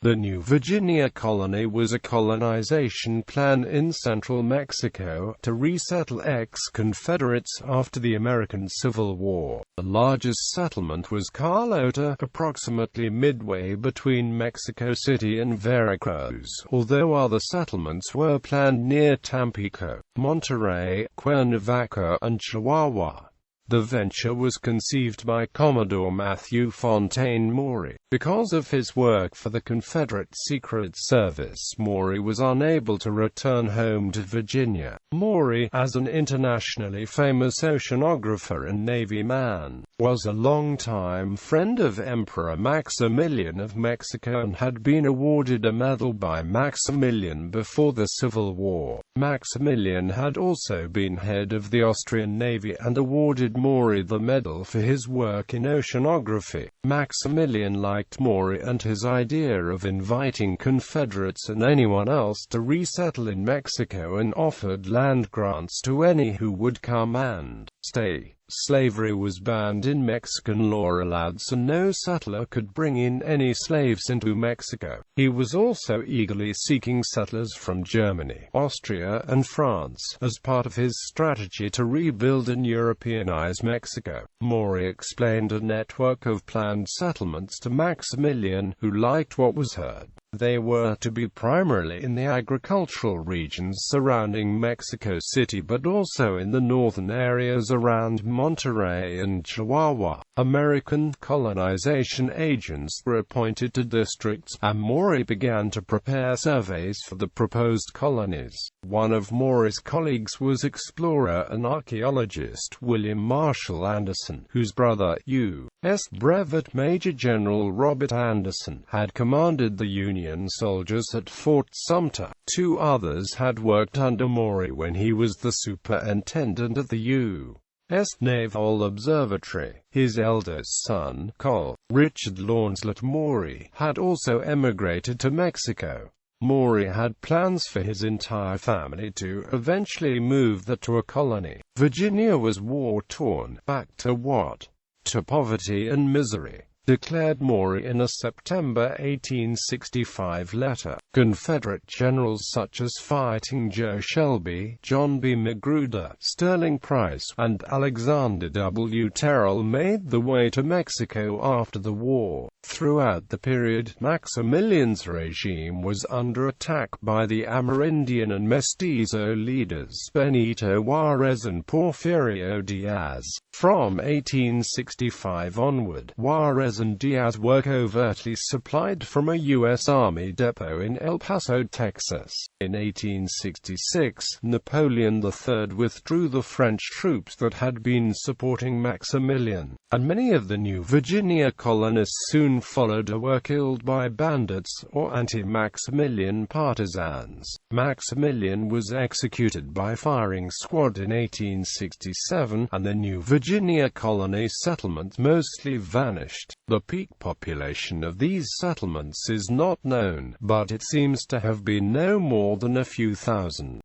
The New Virginia colony was a colonization plan in central Mexico to resettle ex-Confederates after the American Civil War. The largest settlement was Carlota, approximately midway between Mexico City and Veracruz, although other settlements were planned near Tampico, Monterrey, Cuernavaca, and Chihuahua. The venture was conceived by Commodore Matthew Fontaine Maury. Because of his work for the Confederate Secret Service, Maury was unable to return home to Virginia. Maury, as an internationally famous oceanographer and Navy man, was a longtime friend of Emperor Maximilian of Mexico and had been awarded a medal by Maximilian before the Civil War. Maximilian had also been head of the Austrian Navy and awarded Maury the medal for his work in oceanography. Maximilian liked Maury and his idea of inviting Confederates and anyone else to resettle in Mexico and offered land grants to any who would come and stay. Slavery was banned in Mexican law allowed, so no settler could bring in any slaves into Mexico. He was also eagerly seeking settlers from Germany, Austria, and France, as part of his strategy to rebuild and Europeanize Mexico. Maury explained a network of planned settlements to Maximilian, who liked what was heard. They were to be primarily in the agricultural regions surrounding Mexico City, but also in the northern areas around Monterrey and Chihuahua. American colonization agents were appointed to districts, and Maury began to prepare surveys for the proposed colonies. One of Maury's colleagues was explorer and archaeologist William Marshall Anderson, whose brother, U.S. Brevet Major General Robert Anderson, had commanded the Union soldiers at Fort Sumter. Two others had worked under Maury when he was the superintendent at the U.S. Naval Observatory. His eldest son, Col. Richard Launcelot Maury, had also emigrated to Mexico. Maury had plans for his entire family to eventually move there to a colony. Virginia was war-torn, back to what? To poverty and misery, declared Maury in a September 1865 letter. Confederate generals such as Fighting Joe Shelby, John B. Magruder, Sterling Price, and Alexander W. Terrell made the way to Mexico after the war. Throughout the period, Maximilian's regime was under attack by the Amerindian and Mestizo leaders Benito Juarez and Porfirio Diaz. From 1865 onward, Juarez and Diaz were covertly supplied from a U.S. Army depot in El Paso, Texas. In 1866, Napoleon III withdrew the French troops that had been supporting Maximilian, and many of the New Virginia colonists soon followed or were killed by bandits or anti-Maximilian partisans. Maximilian was executed by firing squad in 1867, and the New Virginia colony settlement mostly vanished. The peak population of these settlements is not known, but it seems to have been no more than a few thousand.